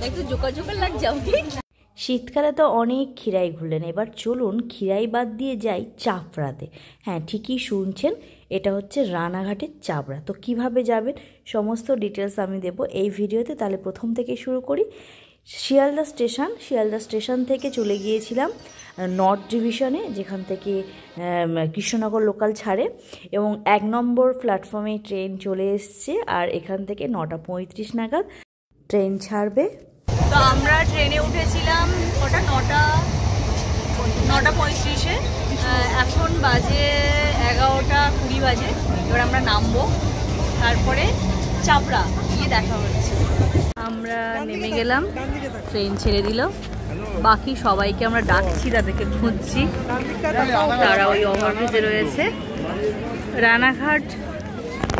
একটু জোকা জোকা লাগছে আমাকে। শীতকালে তো অনেক খিরাই ঘুরলেন, এবার চলুন খিরাই বাদ দিয়ে যাই চাপড়াতে। হ্যাঁ, ঠিকই শুনছেন, এটা হচ্ছে রানাঘাটের চাপড়া। তো কিভাবে যাবেন সমস্ত ডিটেলস আমি দেব এই ভিডিওতে। তাহলে প্রথম থেকে শুরু করি। শিয়ালদা স্টেশন থেকে চলে গিয়েছিলাম নর্থ ডিভিশনে, যেখান থেকে কৃষ্ণনগর লোকাল ছাড়ে, এবং 1 নম্বর প্ল্যাটফর্মে ট্রেন চলে এসছে। আর এখান থেকে 9:35 নাগাদ ট্রেন ছাড়বে। তো আমরা ট্রেনে উঠেছিলাম ওটা 9:35-এ, এখন বাজে 11:20 বাজে। এবার আমরা নামবো, তারপরে চাপড়া গিয়ে দেখা হচ্ছে। আমরা নেমে গেলাম, ট্রেন ছেড়ে দিল। বাকি সবাইকে আমরা ডাকছি, তাদেরকে খুঁজছি, তারা ওই ওভারব্রিজে রয়েছে। রানাঘাট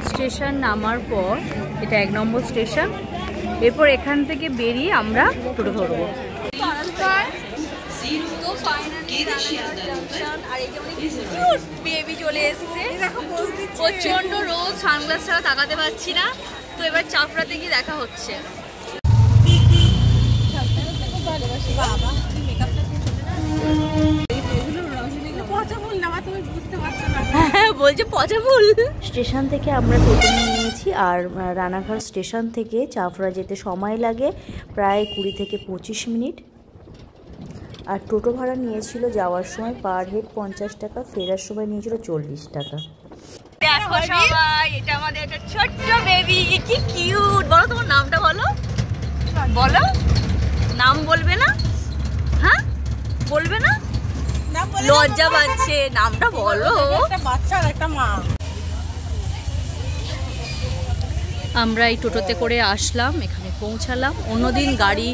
স্টেশন নামার পর এটা 1 নম্বর স্টেশন। এরপর এখান থেকে বেরিয়ে আমরা টোটো ধরবো। বেবি চলে এসছে, প্রচন্ড রোদ, সানগ্লাস ছাড়া তাকাতে পারছি না। তো এবার চাপড়াতে গিয়ে দেখা হচ্ছে। বলছে পচা ফুল। স্টেশন থেকে আমরা টোটো নিয়েছি, আর রানাঘাট স্টেশন থেকে চাপড়া যেতে সময় লাগে প্রায় 20 থেকে 25 মিনিট। আর টোটো ভাড়া নিয়েছিল যাওয়ার সময় পার হেড 50 টাকা, ফেরার সময় নিয়েছিল 40 টাকা। দেখো সবাই, এটা আমাদের একটা ছোট্ট বেবি, কি কিউট। বলো তোমার নামটা বলো, বলো। নাম বলবে না? হ্যাঁ বলবে না? লজ্জা পাচ্ছে, নামটা বলো। একটা বাচ্চা আর একটা মা। আমরা এই টোটোতে করে আসলাম, এখানে পৌঁছালাম। অন্যদিন গাড়ি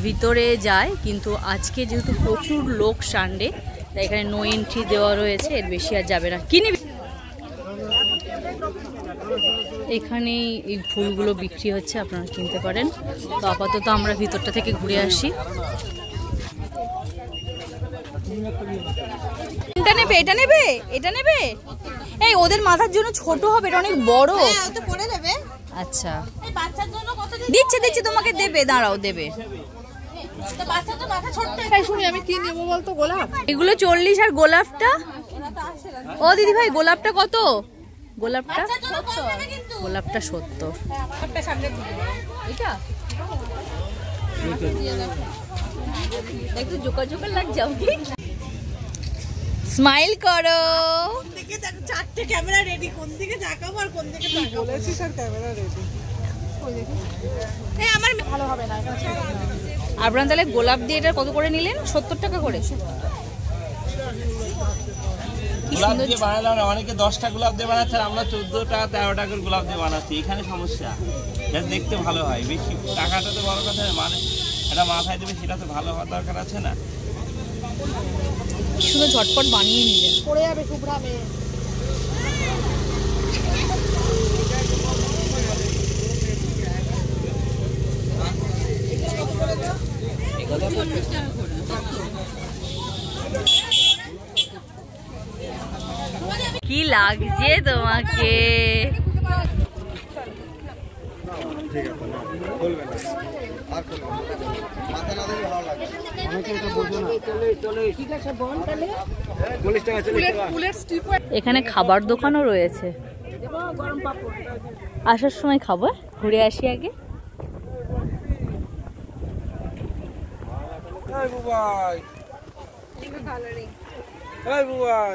ভিতরে যায়, কিন্তু আজকে যেহেতু প্রচুর লোক সানডে, তাই এখানে নো এন্ট্রি দেওয়া রয়েছে, এর বেশি আর যাবে না। কি নিবি? এখানে এই ফুলগুলো বিক্রি হচ্ছে, আপনারা কিনতে পারেন। তো আপাতত আমরা ভিতরটা থেকে ঘুরে আসি। এটা নেবে, এটা নেবে, এটা নেবে। এই ওদের মাথার জন্য ছোট হবে, এটা অনেক বড়। আচ্ছা দিচ্ছে দিচ্ছে, তোমাকে দেবে, দাঁড়াও দেবে। আমি কি নেবো বলতো? গোলাপ এগুলো 40, আর গোলাপটা? ও দিদি ভাই, গোলাপটা কত? গোলাপটা 70। এটা একটু জোকা জোকা লাগছে আমাকে। স্মাইল করো। চারটে ক্যামেরা রেডি, কোন দিকে তাকাবো আর কোন দিকে তাকাবো? বলেছি স্যার ক্যামেরা রেডি। এই আমার ভালো হবে না। আপনারা তাহলে গোলাপ দিয়ে এটা কত করে নিলেন? 70 টাকা করে। গোলাপ দিয়ে বানালাম, অনেকে 10টা গোলাপ দিয়ে বানাচ্ছে, আমরা 14টা 13টা করে গোলাপ দিয়ে বানাচ্ছি। এখানে সমস্যা, যাতে দেখতে ভালো হয়। বেশি টাকাটা তো বড় কথা, মানে এটা মাথায় দেবে, সেটা তো ভালো হওয়ার দরকার আছে না। শুধু ঝটপট বানিয়ে নিলেন, পড়ে যাবে শুভ্রামে। কি লাগছে তোমাকে? এখানে খাবার দোকানও রয়েছে, আসার সময় খাবার ঘুরে আসি আগে।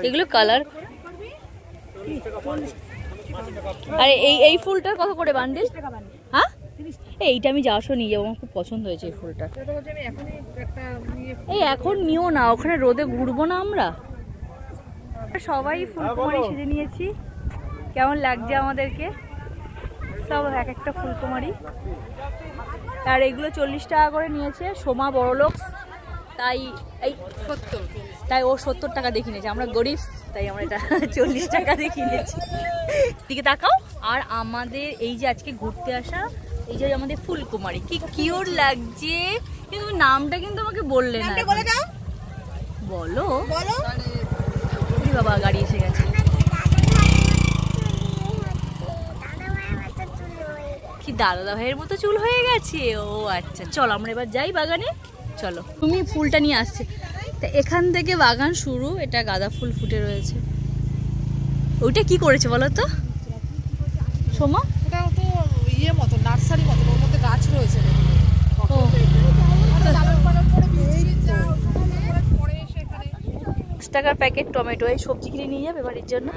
এগুলো কালার। আরে এই ফুলটার কত করে বান্ডিল? হ্যাঁ, এইটা আমি যাওয়ার সময় নিয়ে যাবো, আমার খুব পছন্দ হয়েছে এই ফুলটা। এই এখন নিও না, ওখানে রোদে ঘুরবো না আমরা। সবাই ফুলকুমারি সেজে নিয়েছি, কেমন লাগছে আমাদেরকে? সব এক একটা ফুলকুমারি। আর এগুলো 40 টাকা করে নিয়েছে সোমা বড়লোক, তাই এই 70, তাই ও 70 টাকা দিয়ে কিনেছে। আমরা গরিব, তাই আমরা এটা 40 টাকা দিয়ে কিনেছি। দিকে তাকাও। আর আমাদের এই যে আজকে ঘুরতে আসা, এই যে আমাদের ফুলকুমারি, কি কিউট লাগছে। কিন্তু নামটা কিন্তু আমাকে বললে না। বলো বলো। বাবা গাড়ি এসে গেছে। কি দাদা ভাইয়ের মতো চুল হয়ে গেছে। ও আচ্ছা, চলো আমরা এবার যাই বাগানে। চলো, তুমি ফুলটা নিয়ে আসছে। তা এখান থেকে বাগান শুরু। এটা গাঁদা ফুল ফুটে রয়েছে। ওইটা কি করেছে বলো তো সোমা? এটা তো ইয়ে মতো, নার্সারি মতো, ওর মধ্যে গাছ রয়েছে। ও 10 টাকার প্যাকেট টমেটো। এই সবজি কিনে নিয়ে যাবে বাড়ির জন্য।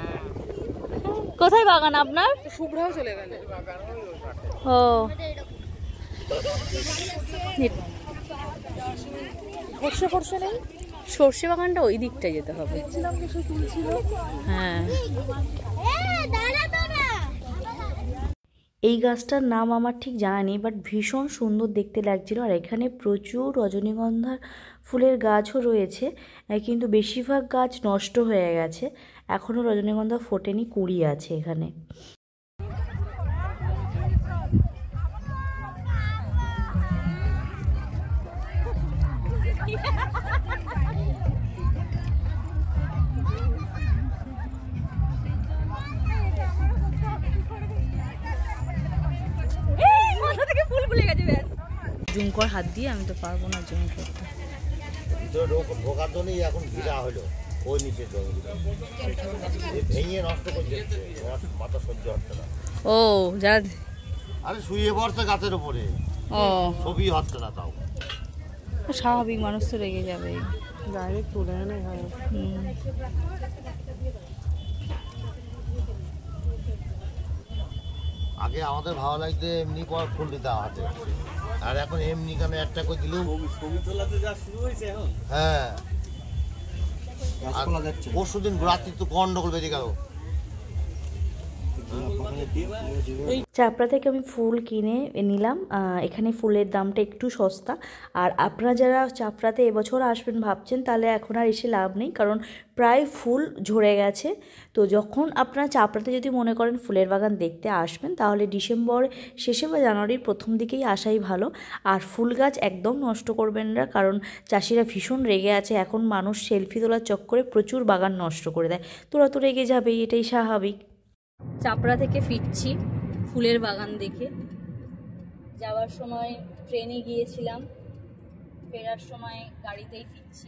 কোথায় বাগান আপনার? শুভ্রাও চলে গেল। ও সর্ষে ফর্ষে নেই? সর্ষে বাগানটা ওই দিকটায় যেতে হবে। হ্যাঁ, এই গাছটার নাম আমার ঠিক জানা নেই, বাট ভীষণ সুন্দর দেখতে লাগছিল। আর এখানে প্রচুর রজনীগন্ধার ফুলের গাছও রয়েছে, কিন্তু বেশিরভাগ গাছ নষ্ট হয়ে গেছে। এখনও রজনীগন্ধা ফোটেনি, কুঁড়ি আছে এখানে। জুম কর হাত দিয়ে, আমি তো পারবো না জুম করতে। ঢোকার জন্যই এখন ভিড়া হলো ওই নিচে ভেঙে নষ্ট করে দিচ্ছে, মাথা সহ্য হচ্ছে না। ও যা, আরে শুয়ে পড়ছে গাছের উপরে, ও ছবি হচ্ছে না। তাও স্বাভাবিক, মানুষ তো রেগে যাবে। ডাইরেক্ট তুলে এনে আগে আমাদের ভালো লাগতো এমনি পর ফুল দিতে হাতে, আর এখন এমনি কেন একটা করে দিলেও ছবি তোলাতে যা শুরু হয়েছে এখন। হ্যাঁ, পরশুদিন রাত্রি তো গন্ডগোল বেরিয়ে গেল। চাপড়া থেকে আমি ফুল কিনে নিলাম। এখানে ফুলের দামটা একটু সস্তা। আর আপনারা যারা চাপড়াতে এবছর আসবেন ভাবছেন, তাহলে এখন আর এসে লাভ নেই, কারণ প্রায় ফুল ঝরে গেছে। তো যখন আপনারা চাপড়াতে যদি মনে করেন ফুলের বাগান দেখতে আসবেন, তাহলে ডিসেম্বর শেষে বা জানুয়ারির প্রথম দিকেই আসাই ভালো। আর ফুল গাছ একদম নষ্ট করবেন না, কারণ চাষিরা ভীষণ রেগে আছে। এখন মানুষ সেলফি তোলার চক্করে প্রচুর বাগান নষ্ট করে দেয়। তোরা তো রেগে যাবেই, এটাই স্বাভাবিক। চাপড়া থেকে ফিরছি ফুলের বাগান দেখে। যাওয়ার সময় ট্রেনে গিয়েছিলাম, ফেরার সময় গাড়িতেই ফিরছি।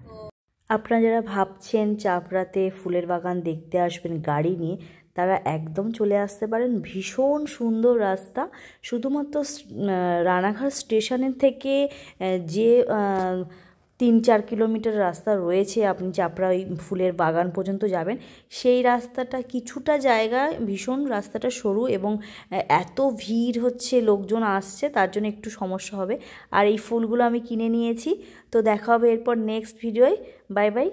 তো আপনারা যারা ভাবছেন চাপড়াতে ফুলের বাগান দেখতে আসবেন গাড়ি নিয়ে, তারা একদম চলে আসতে পারেন। ভীষণ সুন্দর রাস্তা। শুধুমাত্র রানাঘাট স্টেশনের থেকে যে 3-4 কিলোমিটার রাস্তা রয়েছে, আপনি চাপড়া ওই ফুলের বাগান পর্যন্ত যাবেন, সেই রাস্তাটা কিছুটা জায়গায় ভীষণ রাস্তাটা সরু, এবং এত ভিড় হচ্ছে, লোকজন আসছে, তার জন্য একটু সমস্যা হবে। আর এই ফুলগুলো আমি কিনে নিয়েছি। তো দেখা হবে এরপর নেক্সট ভিডিওয়। Bye bye.